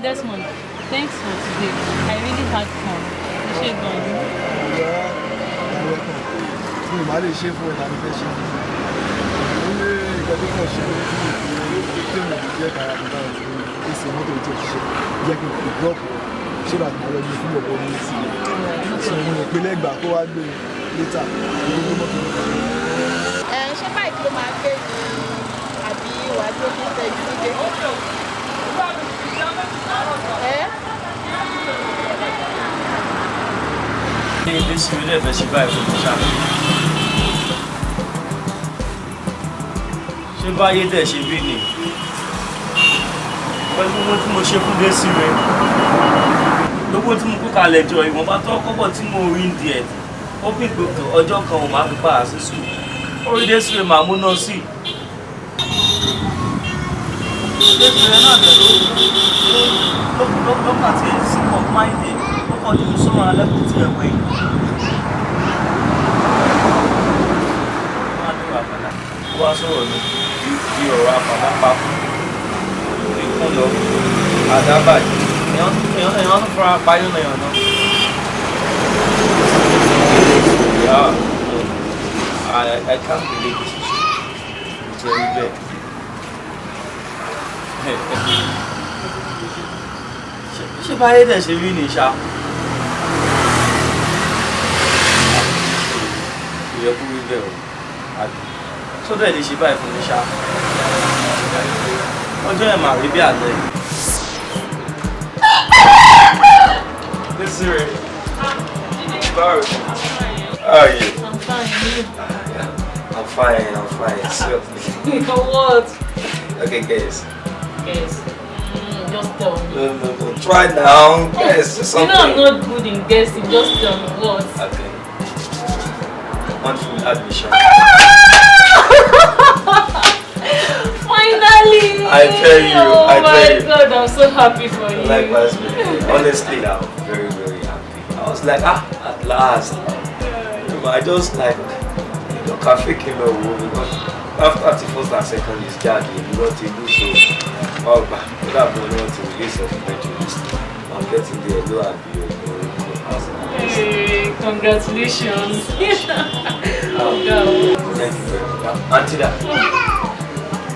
Desmond, thanks for today. I really had fun. Appreciate it. Yeah, you're welcome. So, my share for that question. Only got the question. It's a motor to share. Jack the drop. So that my lord is full of police. So, when you play back, go out later. Ṣé báyìí ló máa gbé ní àbí wà á tó kún tẹ ìdílé? Ilé sí ilé ẹ̀fẹ̀ ṣe báyìí fún mi ṣá. Ṣé báyé dẹ̀ ṣe bí ni? Pẹ̀lú owó tí mo ṣe fún Désì rẹ̀. Lówó tí mo kó kalẹ̀ jọ ìwọ̀nba tó kọ́kọ́ tí mo rí ń di ẹ̀. Ó bí gbogbo ọjọ́ kan ò máa fi pààrà sí sùn. Orí Désì rẹ̀ máa múná sí. Désì rẹ̀ náà dẹ̀ ló pàtí sí pọ̀ máìdè. Ó kọ́ ju sọ́mọ́ alẹ́kùn tí ẹ̀ wẹ̀. Wá sọ̀rọ̀ ní bí ọ̀rọ̀ afàdápapọ̀ ìkún lọ àdábàjẹ́ èèyàn tó fara payọ́ lẹ́yìn náà. Yeah, I can't believe this is very bad. Ṣé báyé dẹ̀ ṣe rí ní ṣá? Ìyẹ́ kú rí bẹ́ẹ̀ o. So that is buy from the shop. I'll join my baby out there. This is it. How are you? I'm fine. I'm fine. So, What? okay, guys. Yes. Just tell me. No. Try now. Guys, something. You know I'm not good in guessing. Just tell me what. Okay. Monthly admission. Finally! I tell you, oh I tell you. my God, I'm so happy for you. Likewise, honestly, I'm very, very happy. I was like, at last. I just like, cafe came over because after the first and second is Jorge, you got to do so. Oh, but that one want to release of Preciouse. I'm getting the low and the Hey, congratulations. Oh, God. Thank you very much. Auntie that.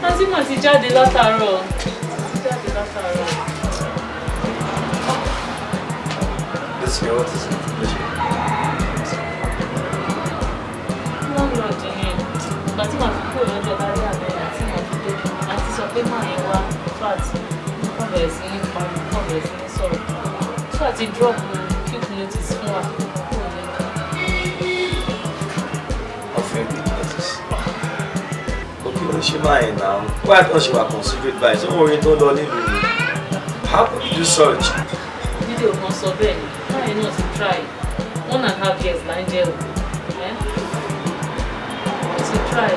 Auntie ma ti jáde látàárọ̀. This year, what is it? Landlord yẹn. Ìgbà tí màá fi kúrò lọ́jọ́ lálẹ́ àná àti màá fi dé. Àti sọ pé màá yẹn wá fat. Wọ́n bẹ̀rẹ̀ sí ní pariwo, wọ́n bẹ̀rẹ̀ sí ní sọ̀rọ̀. So àti drop quick notice fún wa. She mind now. Why don't she was considered by some more into the how could you do such? Video kan sọ bẹ́ẹ̀ ni. Báyìí náà ti try 1.5 years là ń jẹ́ o. Ti try.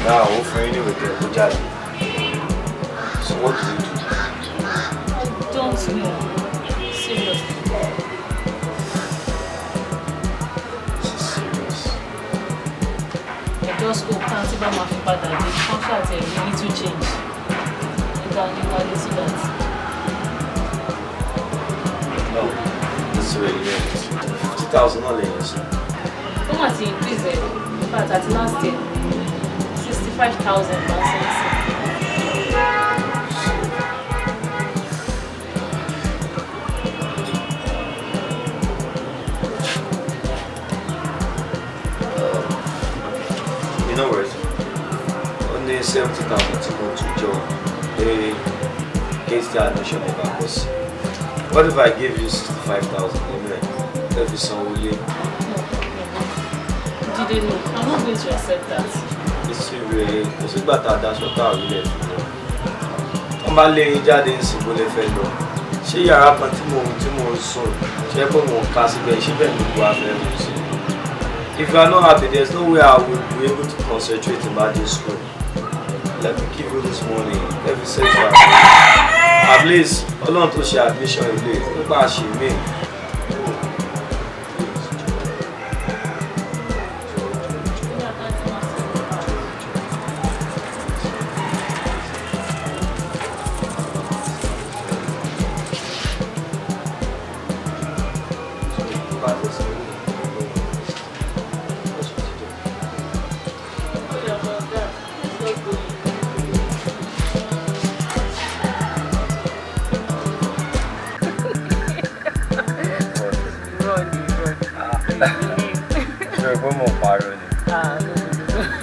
Now, offering you with the Jali. So what do you do? I don't know. Seriously. Just go can't even my father. The contract a little change. You can see that. No, this is really good. 50,000 dollars. How much increase it? But at last year, 65,000 pounds. You know what? Only 70,000 to go to Joe. They case the admission of our boss. What if I give you 65,000? Every song will you? Didn't know. I'm not going to accept that. It's really better than what I will. I'm not laying jáde in Sibole Fellow. She yara kan tí mo sùn. Ṣé pé mo kà síbẹ̀ ṣé bẹ́ẹ̀ ni wà fẹ́ mi sí. If you are not happy, there's no way I will be able to concentrate about this school. Let me give you this money. Let me say to her. At least, Ọlọ́run tó ṣe admission ilé nípa ṣe mí.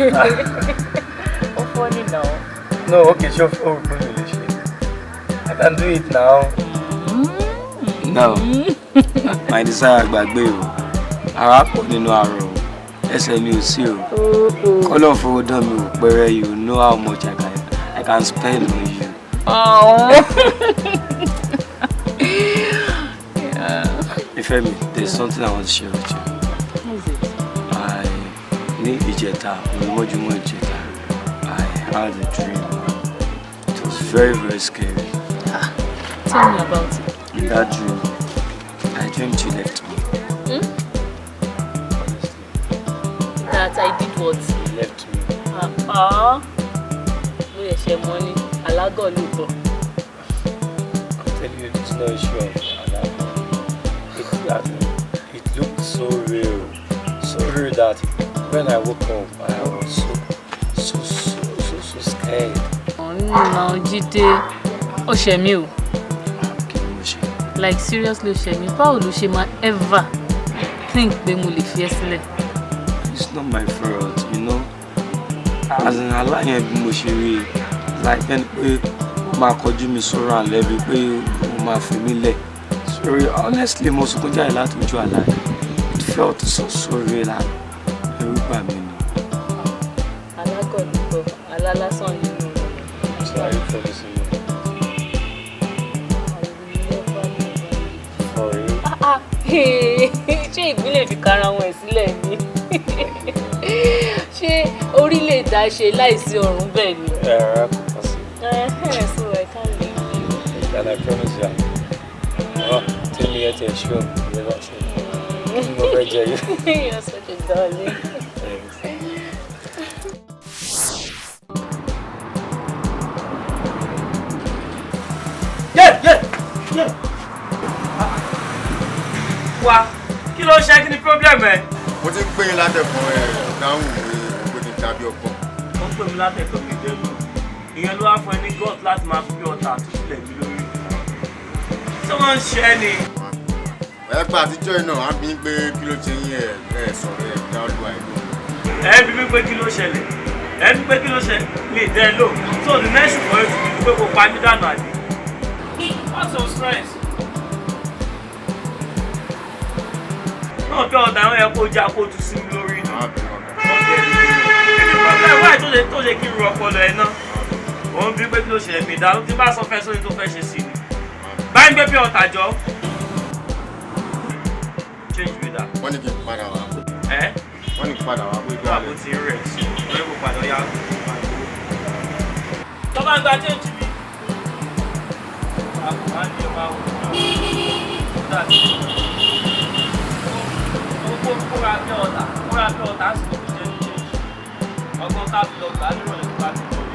How funny now. No, okay, sure. I can do it now. No. My desire gbàgbé o. Ara pọ̀ nínú arọ. Ẹsẹ̀ mi ò sí o. Kọ́lọ̀ fowó dán mi ò pẹ́rẹ́, you know how much I can spend on you. Oh. Yeah. Ifemi, there's something I want to share with you. What is it? I had a dream. It was very, very scary. Tell me about it. In that dream, I dreamed you left me. That I did what? You left me. Where is your money? Alago Luto. I'm telling you, it's no issue of Alago. It looked so real that when I woke up, I was so scared. Oh no, Jide. Oshemi. Like seriously, Oshemi. How will you ever think they will leave yesterday? It's not my fault, you know. As in Allah, like when my me so around every way, my family. Sorry, honestly, most of the lot of you alive. It felt so real. Like everybody. Allah God, Allah last on you. Sorry for this. Ṣé ìbílẹ̀ fi kára wọn ẹ̀ sílẹ̀ ni? Ṣé orílẹ̀ èdè ṣe láìsí ọ̀run bẹ́ẹ̀ ni? So I can't leave. And I promise you, tell me at a show, never say. You're such a darling. Yeah. Wá, kí ló ṣe kí ni problem ẹ? Mo ti pè yín látẹ̀kùn dáhùn pé kí n tàbí ọ̀pọ̀. Ó pè mí látẹ̀kùn mi jẹ́ lọ. Ìyẹn ló wá fún ẹ ní gut láti máa fi ọ̀tá tó sílẹ̀ mi lórí. Ṣé wọ́n ń ṣe ẹ́ ni? Ẹgbẹ́ àtijọ́ iná á bí pé kí ló ṣe yín ẹ̀ sọ̀rọ̀ ẹ̀ dá olúwa ẹ̀ lọ. Ẹ bí mi pé kí ló ṣẹlẹ̀? Ẹ bí pé kí ló ṣẹlẹ̀? Lè dẹ́ ẹ lò. So the next for you to be pé kò pa mí dànù àdé. What's your stress? Náà bí ọ̀dà àwọn ẹ̀kọ́ já kó tún sí mi lórí inú. Wáyé tó ṣe kí n ru ọpọlọ ẹ náà. Òun bí pé kí ló ṣẹlẹ̀ mi dá tí bá sọ fẹ́ sórí tó fẹ́ ṣe sí ni. Báyìí gbé bí ọ̀tà jọ. Change with that. Wọ́n ní kí n padà wá. Wọ́n ní kí n padà wá pé Ìgbà àbò ti ń rẹ̀ sí. Orí kò padà yá. Tọ́ba ń gba change mi. Àkùnrin àti ọba wò. Kóra bí ọ̀tá sì ló jẹ́ ní change. Ọgbọ́n tá a fi lọ gbà á nírọ̀lẹ́ tó bá ti lórí.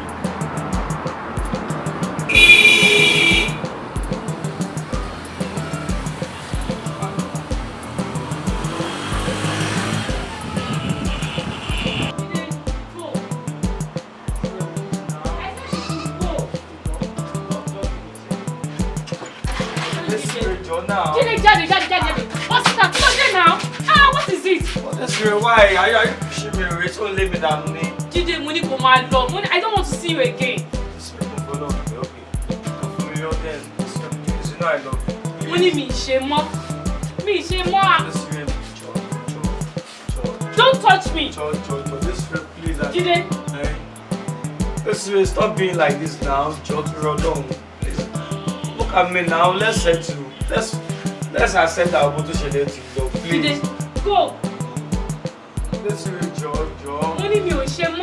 Daddy. What's that? What's that now? What is it? That's real. Why? Are you pushing me away? So leave me down, me. Jide, money go my love. Money, I don't want to see you again. Follow me, okay? Come for me, then. You know I love you. Money, me shame. Don't touch me. This real, please. Jide. This real, stop being like this now. Just roll on. Look at me now. Let's settle. Let's accept our vote to share it, please. Go. This real, Joe. Money, me shame.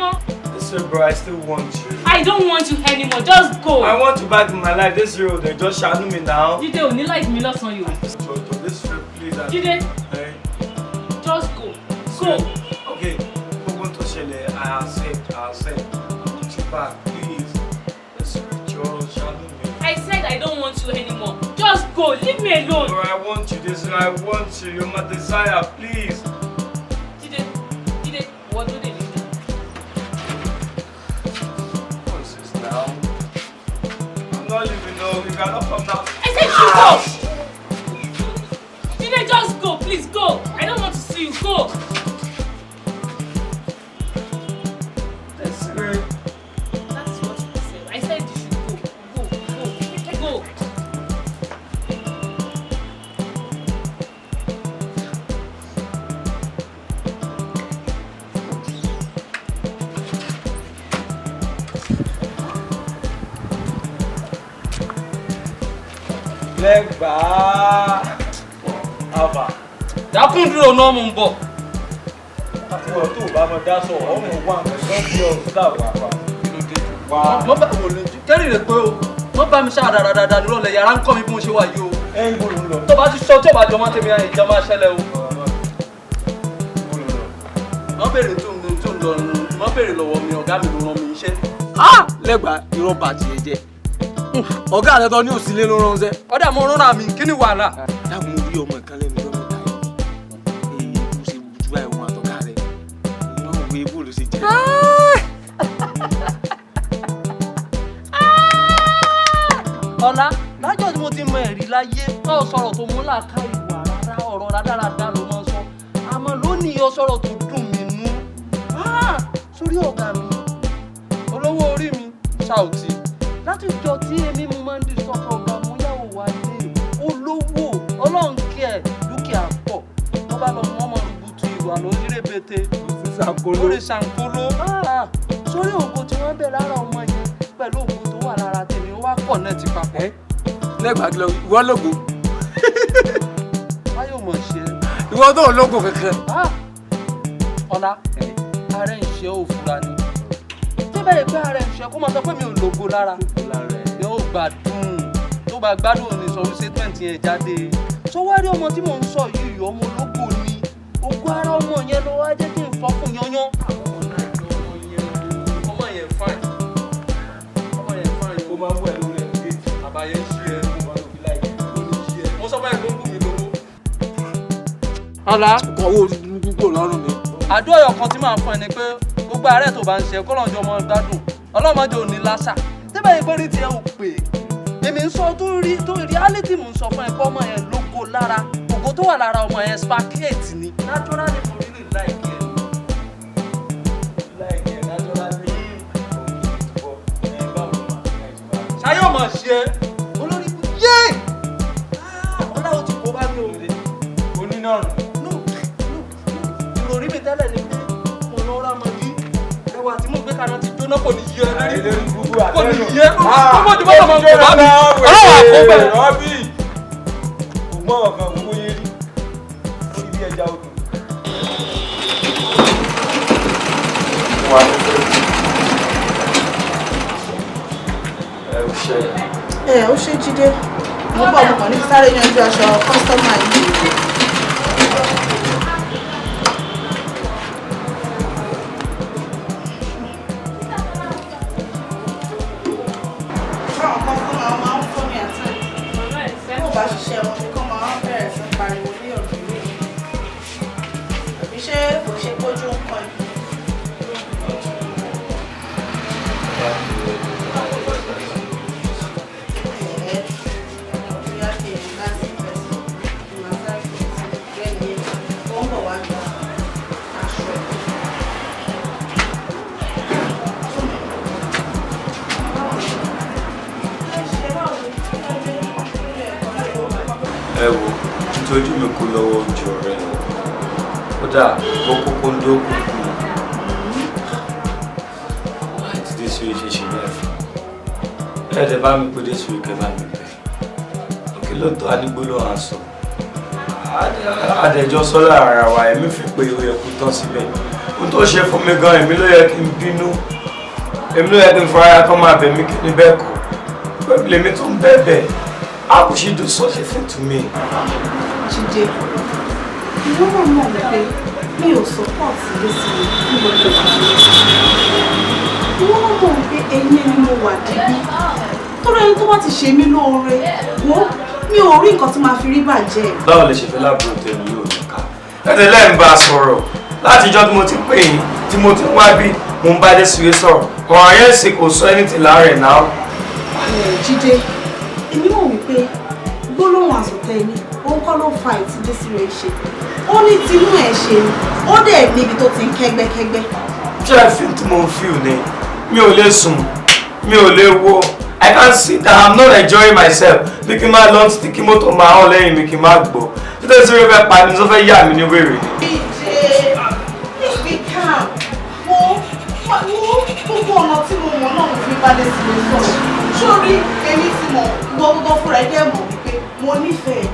This real, bro, I still want you. I don't want you anymore. Just go. I want you back in my life. This real, they just shadow me now. Jide, only like me lost on you. Joe, this real, please. Jide. Just go. Go. Okay. I accept. I'll put you back, please. This real, Joe, shadow me. I said I don't want you anymore. Just go. Leave me alone. Bro, I want you. I want you. You're my desire, please. Jide, what do they do? What's this now? I'm not leaving, no. You cannot come now. I said you go. Jide, just go. Please go. I don't want to see you. Go. Lẹ́gbàá. Àbà. Dákun dúró náà mú ń bọ̀. Àti wọ́n tó bá mọ dá sọ ọmọ wa nǹkan bí ọ̀sùn dàgbà pa. Mo bá wò lójú. Kẹ́rì rẹ̀ pé o, mo bá mi ṣáà dáradára nírọ̀lẹ́ yàrá ń kọ́ mi bí mo ṣe wà yìí o. Ẹ ń gbòòrò lọ. Tó bá ti sọ tí ò bá jọ mọ́ tèmi ìjà máa ṣẹlẹ̀ o. Wọ́n béèrè tó ń lọ wọ́n béèrè lọ́wọ́ mi ọ̀gá mi ló rán mi iṣẹ́. Lẹ́gbàá irọ́ bá tiẹ̀ jẹ́. Ọ̀gá rẹ̀ tọ́ ní òsínlé ló ránṣẹ́. Ọ̀dà mo rán mi kí ni wàhálà? Dáhùn orí ọmọ ìkan lẹ́nu ọjọ́ mẹ́ta yìí. Èyí bó ṣe wùjú báyìí wọn àtọ́ká rẹ̀. Èyí náà wo ebó ló ṣe jẹ́. Ọlá lájọ́ tí mo ti mọ ẹ̀rí láyé tó sọ̀rọ̀ tó mú làákà ìwà rárá ọ̀rọ̀ rádáradá ló máa ń sọ. Àmọ́ lónìí ó sọ̀rọ̀ tó dùn mí nú. Sórí ọ̀gá mi olówó orí mi ṣáùtì láti jọ tí èmi mo máa ń di sọ́kọ̀ ọ̀gá mo yàwó wá lé olówó ọlọ́run kí ẹ̀ dúkìá pọ̀ tó bá lọ mọ́ ọmọ rúbùtù ìwà lórí rébété lórí ṣàǹkóló. Sórí ògo tí wọ́n bẹ̀ lára ọmọ yẹn pẹ̀lú ògo tó wà lára tèmi ó wá pọ̀ náà ti papọ̀. Lẹ́gbàá kí lọ ìwọ lógo. Báyọ̀ mọ̀ ṣe. Ìwọ tó lógo kankan. Ọlá ààrẹ ń ṣe òfurá ni. Tí bẹ́ẹ̀ pé ààrẹ ń ṣe kó máa sọ pé mi ò lógo lára. Yóò gbádùn tó bá gbádùn ní sọ̀rọ̀ statement yẹn jáde. Sọ wá rí ọmọ tí mò ń sọ yìí ọmọ ológo ni. Ògo ara ọmọ yẹn ló wá jẹ́ kí n fọ́ fún yányán. Ọmọ yẹn fine. Ọmọ yẹn fine. Ó máa ń wẹ̀ lórí ẹ̀ gate. Àbáyé ń ṣe ẹ́ kó máa lò bí láì yẹn. Mo sọ fún ẹ̀ kó ń bù mí lówó. Ọlá. Ọkọ̀ owó gbogbo lọ́rùn mi. Àdúrà ọ̀yọ̀ kan tí màá fún ẹ ni pé gbogbo àárẹ̀ tó bá ń ṣe kọ́ lọ́njọ́ ọmọ gbádùn ọlọ́mọdé ò ní lásà tẹ́bẹ̀ yìí pé rí tiẹ̀ ò pè é èmi ń sọ tó reality mò ń sọ fún ẹ pé ọmọ yẹn lógo lára ògo tó wà lára ọmọ yẹn sparklate ni naturally mo really like ẹ naturally ṣayé ọmọ ṣe olórí yé ọlá o ti kó bá mi ò lè onínàrùn ìròrí mi tẹ́lẹ̀ ni pé mo lọ rà mọ́ yí ẹwà tí mo gbé kaná ti jóná kò ní yẹ lórí kò ní yẹ ọmọ tí mo lọ mọ kò bá mi ọlọ́wà kó bẹ̀. Rọ́bì ògbọ́n ọ̀kan gbogbo yẹn rí orí bí ẹja odò. Ó ṣe Jídé mo bọ̀ mo kàn ní sáré yanjú aṣọ kọ́sítọ́mà yìí. Ẹ wo nítorí mi kò lọ́wọ́ ojú ọ̀rẹ́ lọ kódà wọ́n kókó ń dókòó kù àti dé sí ṣe ṣe bẹ́ẹ̀ fún ẹ̀ẹ́dẹ̀ bá mi pé dé sí ìkẹ́ bá mi bẹ̀ òkè lóòótọ́ anígbóló à ń sọ àdẹ̀jọ́ sọ lára wa ẹ̀mí fi pé ó yẹ kó tán síbẹ̀ ohun tó ṣe fún mi gan èmi ló yẹ kí n bínú èmi ló yẹ kí n fara kán máa bẹ̀ mí kí ni bẹ́ẹ̀ kọ́ pẹ̀lú èmi tó ń bẹ́ẹ̀ bẹ́ẹ̀. How could she do such a thing to me? Jídé, ìwọ náà mọ̀ wípé mi ò support lẹ́sí ní gbogbo ìgbà. Ìwọ náà mọ̀ wípé ẹ̀yin ni mo wà dídí. Tọ́lá ẹni tó bá ti ṣe mí lóore, wo mi ò rí nǹkan tí máa fi rí bàjẹ́. Báwo lè ṣe fẹ́ láàbùrò tẹ̀lé yóò ní ká? Ẹ̀tẹ̀ lẹ́yìn bá a sọ̀rọ̀ láti ìjọ́ tí mo ti pè yín tí mo ti wá bí mo ń bá dé síwé sọ̀rọ̀. Ọ̀rọ̀ yẹn sì kò sọ ẹni tì láàrẹ̀ náà. Jídé, èmi mọ̀ wípé gbólóhùn àsọtẹ́ ni òun kọ́ ló fa ìtìjú sí rẹ̀ ṣe ó ní tinú ẹ̀ ṣe ni ó dẹ̀ níbi tó ti ń kẹ́gbẹ́kẹ́gbẹ́. Ṣé ẹ fi tí mo ń fi òní? Mi ò lè sùn, mi ò lè wo. I can't sit down, I'm not enjoying myself. Bí kí n máa lọ títí kí mọ́tò máa hàn lẹ́yìn mi kí n máa gbọ́. Títí tí ó fẹ́ pa mi tó fẹ́ yà mí ní wèrè. Jídé, be calm. Gbogbo ọ̀nà tí mo mọ̀ náà mo fi bá dé sí mi sọ̀rọ̀. Sórí èmi tí mo gbọ́ gbogbo fúnra ẹ̀ dẹ́ mọ̀ wípé mo nífẹ̀ẹ́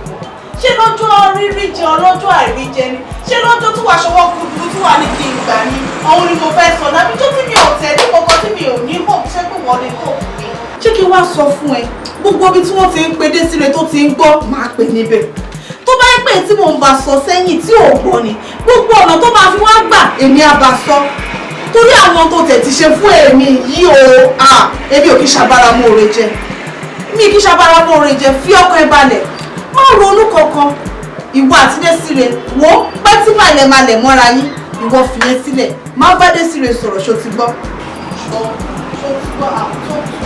ṣé lọ́jọ́ rírí jẹ ọlọ́jọ́ àìrí jẹ ni ṣé lọ́jọ́ tí wàá ṣọwọ́ kúrú tí wàá ní kí n gbà ní àwọn ni mo fẹ́ sọ lábí tó tí mi ò tẹ̀ ní kọ̀ọ̀kan tí mi ò ní hope ṣé pé wọ́n lè hope mi. ṣé kí wàá sọ fún ẹ gbogbo ibi tí wọ́n ti ń pe Désiré tó ti ń gbọ́ máa pè níbẹ̀ tó bá ń pè tí mò ń bá sọ sẹ́yìn tí ò gbọ́ ni gbogbo ọ̀nà tó máa fi wá gbà èmi á bá sọ torí àwọn tó tẹ̀ ti ṣe fún èmi yìí o èmi ò kí ṣàbára mọ́ oore jẹ mi kí ṣàbára mọ́ oore jẹ fi ọkàn ẹ balẹ̀ má ronú kankan ìwọ àti Désiré wo pẹ́ tí màlẹ̀ mọ́ra yín ìwọ fìyẹn sílẹ̀ má bá Désiré sọ̀rọ̀ ṣó ti gbọ́. ṣó ti gbọ́ àwọn tó kù.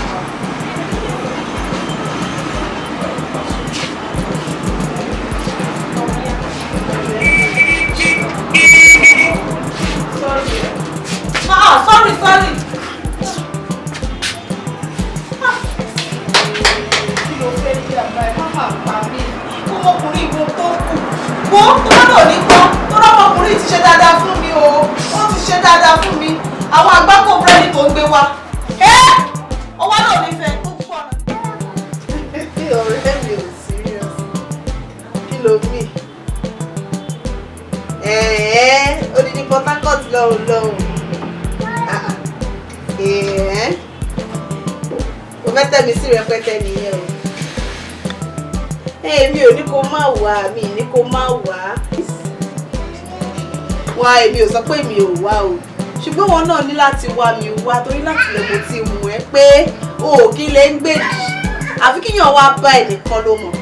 Sorry. Kí ló fẹ́ bí àgbà ẹ̀ máa pa mí? Ọmọkùnrin ìwọ tó kù. Wo tó lọ́dọ̀ ní kan, tó lọ́mọkùnrin ti ṣe dáadáa fún mi o. Ó ti ṣe dáadáa fún mi. Àwọn àgbákò búrẹ́dì tó ń gbé wa. Ọwọ́ náà nífẹ̀ẹ́ tó pọ̀. Ọ̀rẹ́ mi ò serious. Kí ló mì? Odidi Port Harcourt lọ́hùn. Mo fẹ́ tẹ́ mi sí rẹpẹtẹ nìyẹn o. Mi ò ní kó má wá, mi ní kó má wá. Wá èmi ò sọ pé mi ò wá o. Ṣùgbọ́n wọn náà ní láti wá mi wá torí láti lè mo ti mú ẹ pé o ò kí lè ń gbèdì. Àfi kíyàn wá bá ẹnìkan ló mọ̀.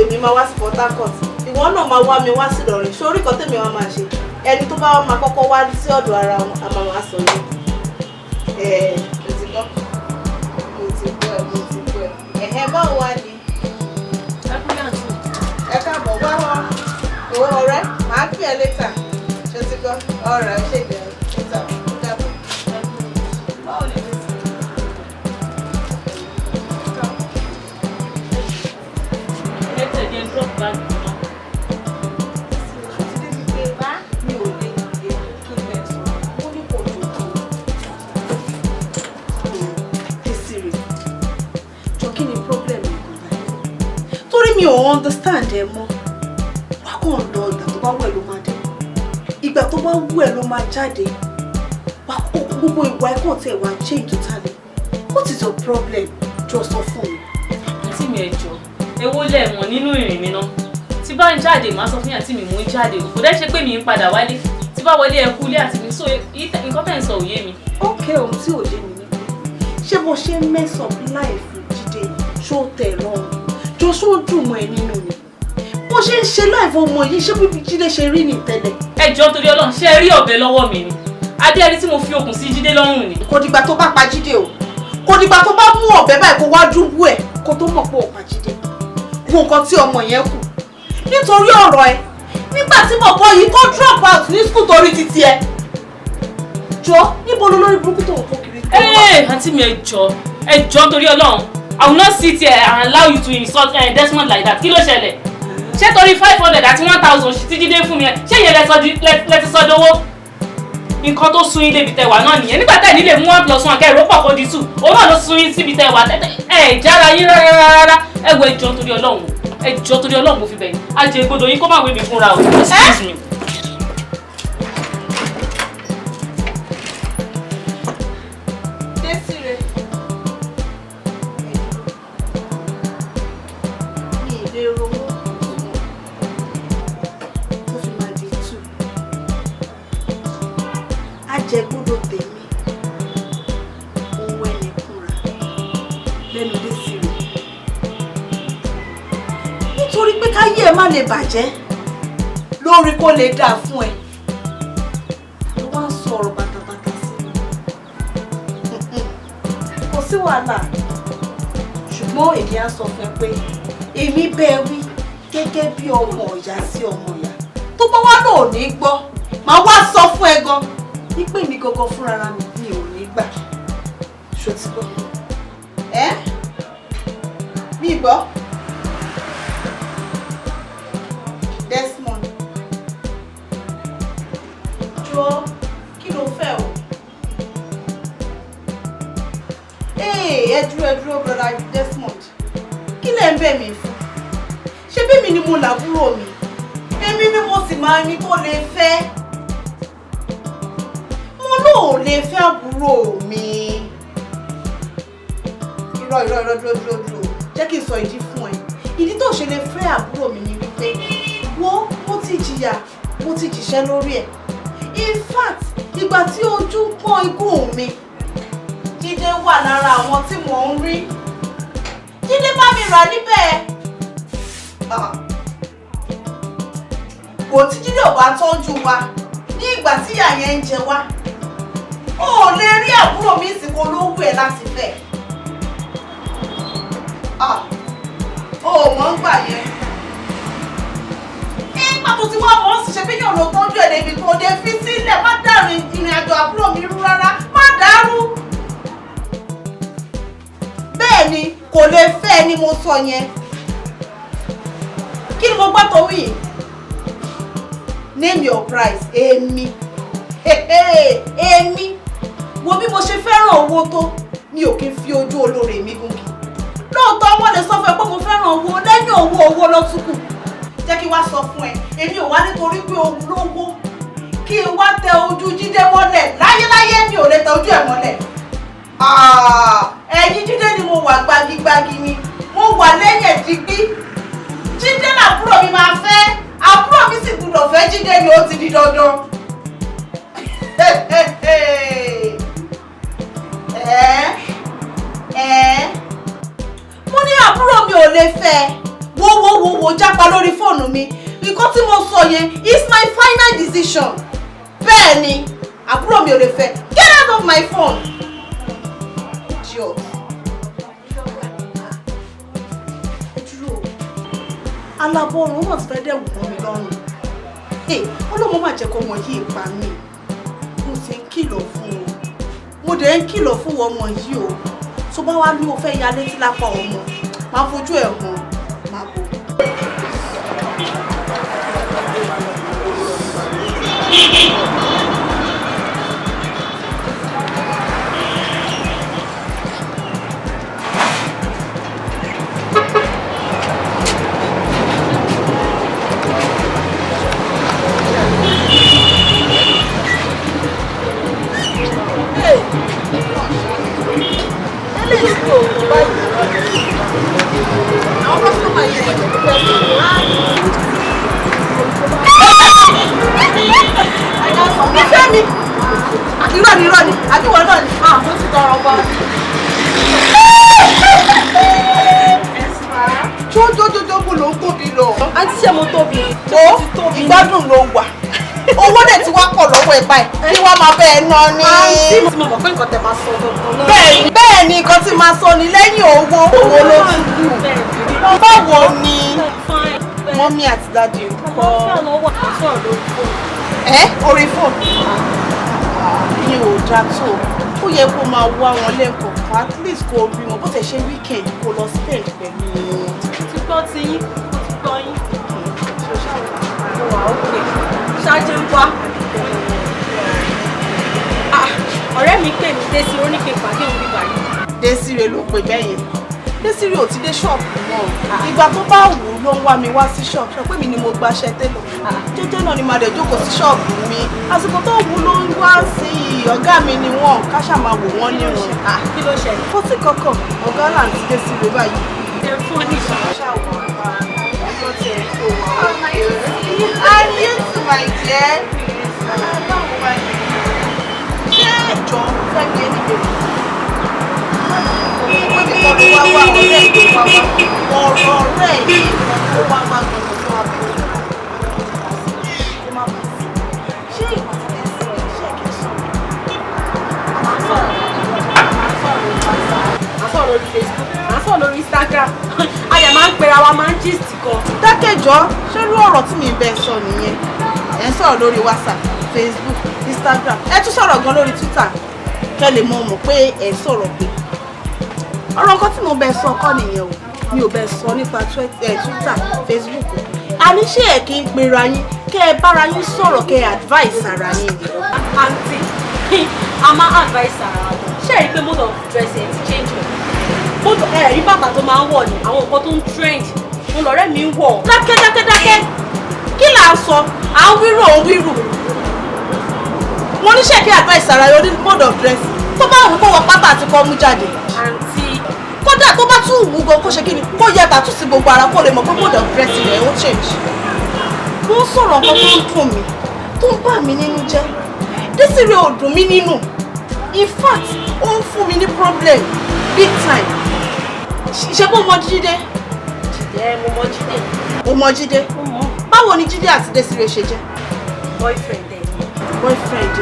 Èmi máa wá sí Port Harcourt. Ìwọ náà máa wá mi wá sí Ìlọrin sórí kan tèmi wá máa ṣe ẹni tó bá máa kọ́kọ́ wá sí ọ̀dọ̀ ara wọn a máa wá sọ ní mo ti gbọ́ báwo wá ni ẹ káàbọ̀ wá wá owó ọ̀rẹ́ màá pè ẹ́ létà ṣe ti gbọ́ ọ̀rẹ́ ṣe ìgbẹ́ létà ó dàbọ̀ báwo ni mo ti drop bag. Mi ò understand ẹ mọ́ wá kàn lọ ìgbà tó bá wù ẹ́ ló máa dé ìgbà tó bá wù ẹ́ ló máa jáde wá gbogbo ìwà ẹ̀kọ́ tẹ̀ wá change totally what is your problem jọ sọ fún mi. àǹtí mi ẹ jọ̀ọ́ èwo lẹ mọ̀ nínú ìrìn mi náà tí bá ń jáde màá sọ fún yàn tí mi mú ń jáde kò dẹ́ ṣe pé mi ń padà wálé tí bá wọlé ẹkú ilé àti mi so nǹkan tẹ̀ ń sọ òye mi. ókè ohun tí òye mi ní ṣé bó ṣe mess up life Jídé ṣó tẹ̀ lọ́rùn jọ sójú mọ́ ẹ nínú ni bó ṣe ń ṣe láìfọ ọmọ yìí ṣé bíbí Jídé ṣe rí ní tẹ́lẹ̀. ẹ jọ̀ọ́ torí Ọlọ́run ṣe rí ọ̀bẹ lọ́wọ́ mi ni adé ẹni tí mo fi okùn sí Jídé lọ́rùn ni. kò dìgbà tó bá pa Jídé o kò dìgbà tó bá mú ọ̀bẹ báyìí kó wá dúbú ẹ̀ kó tó mọ̀ pé ó pa Jídé wo nǹkan tí ọmọ yẹn kù nítorí ọ̀rọ̀ ẹ nígbà tí bọ̀bọ̀ yìí kó drop out ní school torí títí ẹ jọ níbo ló lórí burúkú tó ń kó kiri. àǹtí mi ẹ jọ̀ọ́ torí Ọlọ́run I will not sit here and allow you to insult Desmond like that. Kí ló ṣẹlẹ̀? Ṣé torí 500 àti 1000 tí Jídé fún mi ẹ? Ṣé ìyẹn lẹ ti sọ dowó? Nǹkan tó sún yín débi tẹwà náà nìyẹn. Nígbà tẹ́ nílé mú 1+1 kẹ́ ìrópọ̀ kó di 2. Òun náà ló sún yín síbi tẹwà. Jára yín rárá. Ẹ wo ẹ jọ̀ọ́ torí Ọlọ́run. Ẹ jọ̀ọ́ torí Ọlọ́run mo fi bẹ̀ yín. Ajẹ́ gbọdọ̀ yín kó má wé mi fúnra o. Excuse me. lè bàjẹ́ lórí kó lè dáa fún ẹ ló wá ń sọ ọ̀rọ̀ bàtàbàtà sí mi kò sí wàhálà ṣùgbọ́n èmi á sọ fún ẹ pé èmi bẹ́ẹ̀ wí gẹ́gẹ́ bí ọmọ ìyá sí ọmọ ìyá tó bá wá náà ò ní gbọ́ màá wá sọ fún ẹ gan wípé mi gangan fúnra mi ò ní gbà ṣó ti gbọ́ mi gbọ́. Desmond jọ kí ló fẹ́ o dúró brother Desmond. Kí lẹ ń bẹ̀ mí fún? Ṣé bí mi ni mo làbúrò mi? Èmi ni mo sì máa ní tó lè fẹ́. Mo lóò lè fẹ́ àbúrò mi. Irọ́ dúró. Jẹ́ kí n sọ ìdí fún ẹ. Ìdí tó ṣe lè fẹ́ àbúrò mi ni wípé mo ti jìyà, mo ti jìṣẹ́ lórí ẹ̀. In fact, ìgbà tí ojú ń pọ́n ikú mi, Jídé wà lára àwọn tí mò ń rí. Jídé bá mi rà níbẹ̀. Kò tí Jídé ò bá tọ́jú wa ní ìgbà tí ìyà yẹn ń jẹ wá. O ò lè rí àbúrò mi ìsìnkú olówó ẹ̀ láti fẹ́. O ò mọ̀ ń gbà yẹn. Nígbà tó ti wá mọ̀ ọ́ sì ṣe bí yàn ló tọ́jú ẹ̀ débi tó dé fi sílẹ̀ má dàrú ìrìn àjò àbúrò mi rú rárá. Má dàrú. Bẹ́ẹ̀ ni kò lè fẹ́ ni mo sọ yẹn. Kí ni mo gbọ́ tó wí? Name your price. Èmi. Èmi. Wo bí mo ṣe fẹ́ràn owó tó, mi ò kí ń fi ojú olóore mi gúngi. Lóòótọ́ wọ́n lè sọ fún ẹ pé mo fẹ́ràn owó lẹ́yìn owó ló tún kù. Jẹ́ kí wá sọ fún ẹ, èmi ò wá nítorí pé o lówó kí n wá tẹ ojú Jídé mọ́lẹ̀. Láyéláyé mi ò lè tẹ ojú ẹ̀ mọ́lẹ̀. Ẹ̀yin Jídé ni mo wà gbagigbagi ni. Mo wà lẹ́yìn ẹ̀dígbí. Jídé làbúrò mi máa fẹ́. Àbúrò mi sì gbúdọ̀ fẹ́ Jídé ni ó ti di dandan. Mo ní àbúrò mi ò lè fẹ́. Wo jápa lórí fóònù mi. Nǹkan tí mo sọ yẹn is my final decision. Bẹ́ẹ̀ ni àbúrò mi ò lè fẹ́. Get out of my phone. Idiot. Alábọ̀rún wọ́n ti fẹ́ dẹ̀ wù mí lọ́rùn. Ọlọ́mọ má jẹ́ kó ọmọ yìí pa mí. Mo ti ń kìlọ̀ fún o. Mo dẹ̀ ń kìlọ̀ fún ọmọ yìí o. Tó bá wá ní o fẹ́ ya létí lápá ọmọ, máa fojú ẹ̀ hàn, máa bò. Irọ́ ni, àbí wọ́n náà ni, mo ti tọrọ bọ́. Jójójójó bò ló ń tóbi lọ. Àǹtí ṣé mo tóbi? Ìgbádùn ló wà. Owó dẹ̀ ti wá pọ̀ lọ́wọ́ ẹ̀ báyìí. Kí wọ́n máa bẹ́ẹ̀ ná ni. Àǹtí mo ti mọ̀ pé nǹkan tẹ̀ máa sọ gangan náà. Bẹ́ẹ̀ ni nǹkan tí máa sọ ni lẹ́yìn owó ló ti kù. Báwo ni mọ́mí àti dáàdì ń kọ́? Orí fóònù. Mi ò dá tó. Ó yẹ kó máa wá wọn lẹ́ẹ̀kọ̀ọ̀kan. At least kó rí wọn bó tẹ̀ ṣe weekend kó lọ spend pẹ̀lú wọn. Ti gbọ́ ti yín, ti gbọ́ yín. Wà ókè. Ṣáájú ń wá. Ọ̀rẹ́ mi pè mí Désiré ó ní kí n pàdé òun bíbá yìí. Désiré ló pè bẹ́yẹn. Désiré ò ti dé ṣọ́ọ̀bù náà. Ìgbà tó bá wù ú ló ń wá mi wá sí ṣọ́ọ̀bù. Ṣọ pé mi ni mo gbaṣẹ́ télọ̀. Jẹ́jẹ́ náà ni màá dẹ̀ jókòó sí ṣọ́ọ̀bù mi. Àsìkò tó wù ú ló ń wá sí ọ̀gá mi ni wọ́n ká ṣáà máa wò wọ́n nírun. Kí ló ṣẹlẹ̀? Kò sí kankan. Ọ̀gá là ń ti Désiré báyìí. Ẹ fún ní And you too, my dear. Ṣé ìjọ fẹ́ gbé níbi rẹ̀? Pé mi kọ́ ló wá wá ọ̀rẹ́ ìlú wá wá. Ọ̀rẹ́ yìí ló wá wá gbọ̀ngàn fún wa bí ó. Ṣé ìwà tí ẹ sọ iṣẹ́ kẹsàn-án? Àsọ̀ lórí Facebook, àsọ̀ lórí Instagram. Ayà máa ń pera wa máa ń gist kan. Dákẹ́jọ́, ṣé irú ọ̀rọ̀ tí mi bẹ́ẹ̀ sọ nìyẹn? Ẹ ń sọ̀rọ̀ lórí WhatsApp, Facebook, Instagram. Ẹ tún sọ̀rọ̀ gan lórí Twitter. Kẹ́ lè mọ̀ pé ẹ sọ̀rọ̀ pé. Ọ̀rọ̀ kan tí mo bẹ́ẹ̀ sọ kọ́ nìyẹn o. Mi ò bẹ́ẹ̀ sọ nípa Twitter, Facebook. Àní ṣé ẹ kí n pera yín kẹ́ ẹ bára yín sọ̀rọ̀ kẹ́ ẹ advice ara yín ni. Àǹtí, a máa advice ara wa. Ṣé ẹ rí pé mode of dressing ti change o? Kódò rí bàtà tó máa ń wọ̀ ni àwọn nǹkan tó ń trend. Mo lọ̀rẹ́ mi ń wọ̀. Dákẹ́. Kí là ń sọ? À ń wírò òun wírò. Mo ní ṣèké advice ara yóò ní mode of dress. Tó bá wù kó wọ pátá àti kọ́ mú jáde. Àǹtí. Kódà tó bá tún wù gan kó ṣe kí ni kó yẹ tàtú sí gbogbo ara kó lè mọ̀ pé mode of dress rẹ̀ ó change. Mo ń sọ̀rọ̀ nǹkan tó ń dùn mí, tó ń bà mí nínú jẹ́. Desire ò dùn mí nínú. In fact, ó ń fún mi ní problem big time. Ṣé kó mọ Jídé? Mo mọ Jídé. Mo mọ Jídé? Báwo ni Jídé àti Desire ṣe jẹ́? Boyfriend ẹ̀. Boyfriend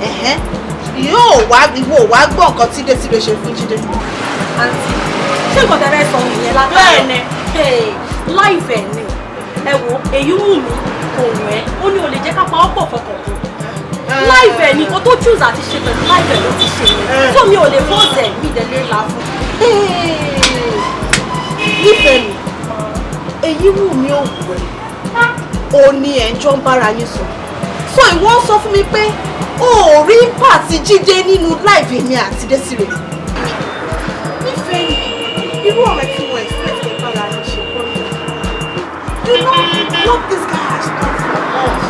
ẹ̀. Ìwọ wá gbọ́ nǹkan tí Desire ṣe fún Jídé. Àǹtí, ṣé nǹkan tẹ́lẹ̀ sọ ìyẹn lábẹ́? Bẹ́ẹ̀ni. Láìfẹ̀ ni. Ẹ wo, èyí wù mí, kò wù ẹ́, ó ní o lè jẹ́ ká pa ọ́pọ̀ fọkàn kan. Láìfẹ̀ ni kò tó choose àti ṣe pẹ̀lú láìfẹ̀ ló ti ṣe. Tó mi ò lè fọ́ọ̀sẹ̀ mi ìdẹ̀lé ńlá fún. Nífẹ̀ẹ́ mi, èyí wù mí ò wù ẹ́, o ní ẹ̀jọ́ ń bára yín sọ. So ìwọ ń sọ fún mi pé o ò rí pàtí Jídé nínú láìfẹ̀ mi àti Desire. Nífẹ̀ẹ́ mi, irú ọ̀rẹ́ tí wọ́n expect kí bára yín ṣe pọ̀ ní. You know what this guy has done for us.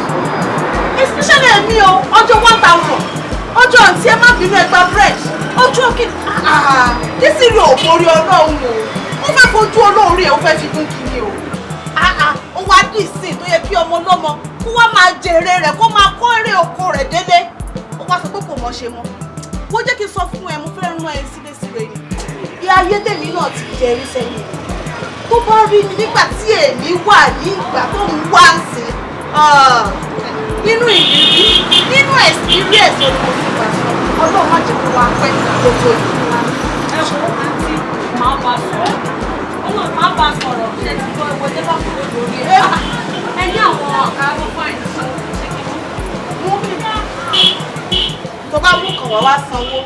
Especially èmi o, ọjọ́ 1000, ọjọ́ àǹtí ẹ má bínú ẹgbà bread, ọjọ́ kí Desire ò borí Ọlọ́run o, ó fẹ́ fojú Ọlọ́run rí ẹ̀ ó fẹ́ fi dún kiri o. Ó wá dì sí tó yẹ kí ọmọ ọlọ́mọ kó wá máa jèrè rẹ̀ kó máa kó èrè oko rẹ̀ délé. Ó wá sọ pé kò mọ̀ ṣe mọ́. Wọ́n jẹ́ kí n sọ fún ẹ, mo fẹ́ rán ẹ sí Desire ni. Ìyá ayédèmí náà ti jẹ rí sẹ́yìn. Tó bá rí mi nígbà tí èmi wà ní ìgbà tó ń wá ń sìn. Nínú ìrírí, nínú experience olùkọ́ Ọlọ́run má jẹ́ kó wá pẹ́ kó tó yìí. Ẹ wo àǹtí, máa bá sọ̀rọ̀. Ọlọ́run máa bá sọ̀rọ̀ ṣe ti gbọ́ ẹgbẹ́ jẹ́ bá kúrò lórí ẹ̀. Ẹ ní àwọn ọ̀gá tó fà ìdí ṣe kí mú mi. Tó bá mú kàn wá sanwó.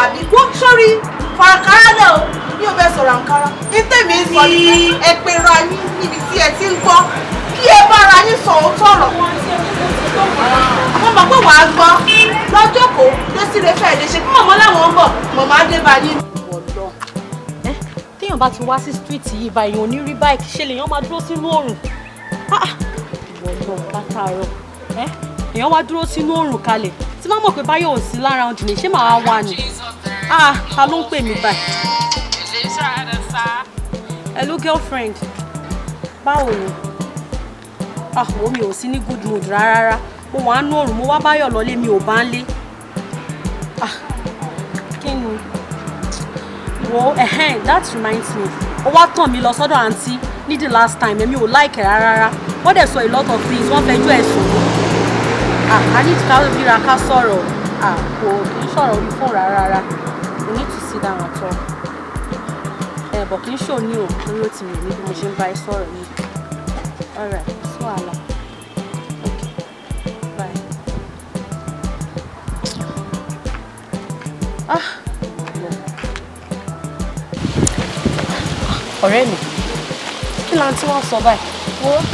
Àbí kó sórí fàkàrà náà ní o bẹ sọ̀rọ̀ àǹkárá. Ní tèmi ń sọ ní ẹ pé ra yín níbi tí ẹ ti ń gbọ́. Kí ẹ bára yín sọ òótọ́ ọ̀rọ̀. Mo mọ̀ pé wàá gbọ́ lọ́jọ́ kó Desire fẹ́ lè ṣe kí mọ̀mọ́ láwọn ń bọ̀ mọ̀mọ́ á dé bá yín. Téèyàn bá ti wá sí street yìí báyìí ò ní rí báìkì ṣe lèèyàn máa dúró sínú oòrùn. Ìwọ lọ látàárọ̀. Èèyàn wá dúró sínú oòrùn kalẹ̀ tí má mọ̀ pé báyọ̀ ò sí lára ọdún ní ṣé màá wà ní. Ta ló ń pè mí báyìí? Hello girlfriend. Báwo ni? Wo mi ò sí ní good mood rárá. Mo wà nú oòrùn mo wá báyọ̀ lọlé mi ò bá ń lé. Kí ni? Wo that reminds me. Ó wá tàn mí lọ sọ́dọ̀ àǹtí ní the last time èmi ò like rárá. Wọ́n dẹ̀ sọ a lot of things wọ́n fẹjọ́ ẹ̀ sùn. I need ká ríra ká sọ̀rọ̀. Kò kì í sọ̀rọ̀ orí fóònù rárá. We need to sit down at all. But kì í ṣò ní o lórí òtí mi ní bí mo ṣe ń bá ẹ sọ̀rọ̀ ní. Alright, so àlà. Okay, bye. Ọ̀rẹ́ mi, kí láǹtí wọ́n sọ báyìí?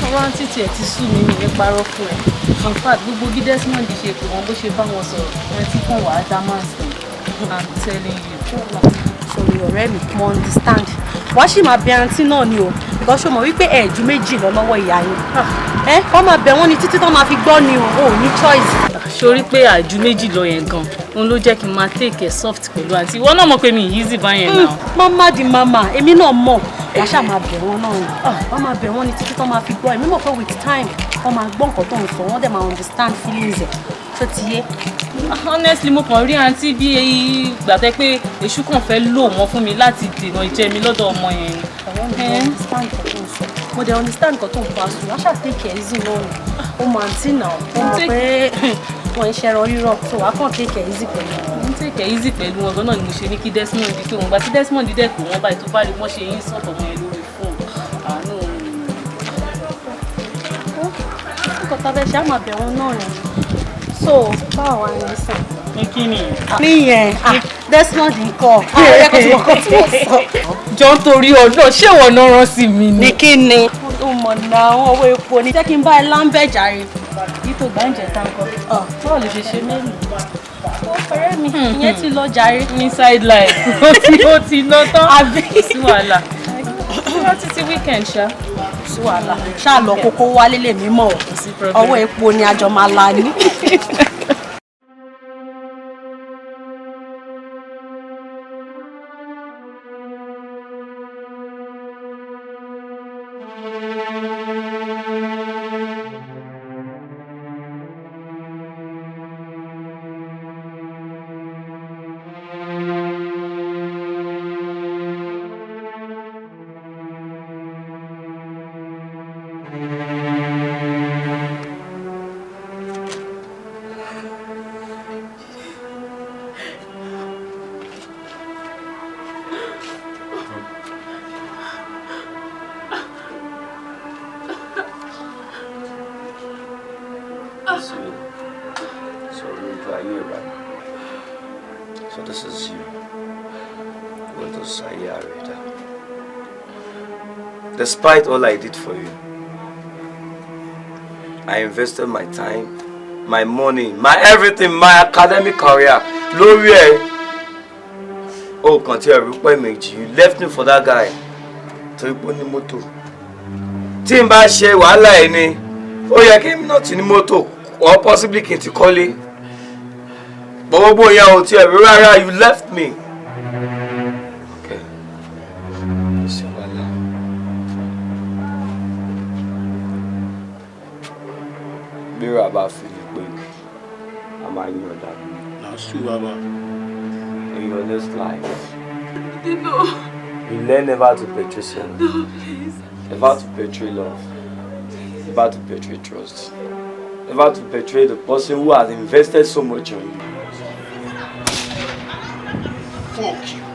Ọ̀rọ̀ àǹtí tiẹ̀ ti sú mi ní parọ́ fún ẹ. In fact, gbogbo bí Desmond ṣe pé wọn bó ṣe bá wọn sọ̀rọ̀ àǹtí kan wà á dá máa sùn. I'm telling you. Sorry ọ̀rẹ́ mi, mo understand. Wàá sì máa bẹ àǹtí náà ni o. Because o mọ̀ wípé ẹ̀jú méjì lọ lọ́wọ́ ìyá yín. Wọ́n máa bẹ̀ wọ́n ni títí tó máa fi gbọ́ ni o ní choice. Sori pé àjú méjì lọ yẹn gan òun ló jẹ́ kí n máa take it soft pẹ̀lú àǹtí. Ìwọ náà mọ̀ pé mi easy báyẹn náà. Mama di mama, èmi náà mọ̀. Wàá ṣáà máa bẹ̀ wọ́n náà ni. Wọ́n máa bẹ̀ wọ́n ni títí tó máa fi gbọ́. Èmi mọ̀ pé with time wọ́n máa gbọ́ nǹkan tó ń sọ. Wọ́n dẹ̀ máa understand feelings ẹ̀. Ṣé ti yé? Honestly mo kàn rí àǹtí bí gbàtẹ́ pé èṣù kàn fẹ́ lò wọ́n fún mi láti dènà ìjẹ mi lọ́dọ̀ ọmọ yẹn. Mo dẹ̀ understand nǹkan tó ń pa sùn. Wàá ṣáà take it easy náà ni. Ó mọ àǹtí náà. Ó mọ̀ pé wọ́n ń ṣẹran rírọ̀. So wàá kàn take it easy pẹ̀lú wọn. Mo ń take it easy pẹ̀lú wọn gan-an ni mo ṣe ní kí Desmond pé òun gba tí Desmond dẹ̀ pé wọ́n báyìí tó bá rí wọ́n ṣe yín sọ̀tọ̀ wọn yẹn lórí fóònù. Àánú nǹkan tá a fẹ́ ṣe á máa bẹ̀ wọ́n náà ni. So báwo wá ní sàn? Kí ni? Níyẹn Desmond nǹkan. Ayẹyẹ kò tí wọ́n kọ́ tí wọ́n sọ. Jọ ń torí ọ̀dọ́ ṣé ìwọ náà rán sí mi ni? Ní kí ni? Ó mọ̀ náà àwọn owó epo ni. Jẹ́ kí n bá ẹ láńbẹ̀ jàre. Ito gbàǹjẹ̀ tanko. Báwo lè ṣe mẹ́rin? Ó fẹ́rẹ́ mi. Ìyẹn ti lọ jàre. Inside life. Ó ti ná tán. Àbí. Sí wàhálà. Wá títí weekend ṣá. Sí wàhálà. Ṣá lọ kókó wálé lè mí mọ̀. Ọwọ́ epo ni àjọ máa la ní. Despite all I did for you, I invested my time, my money, my everything, my academic career. Lórí ẹ, oh, continue to méjì. You left me for that guy. Torí pé ó ní mọ́tò. Tí n bá ṣe wàhálà ẹ ni, ó yẹ kí n náà ti ní mọ́tò, or possibly kí n ti kọ́lé. Gbogbo ìyá ò tiẹ̀ rí rárá, you left me. Okay. Bí Baba fi lè pé a máa yan ọ̀dà mi. That's true, Baba. In your next life, No. you learn never to betray self. No, please. Never to betray love. Never to betray trust. Never to betray the person who has invested so much on you. Fuck you.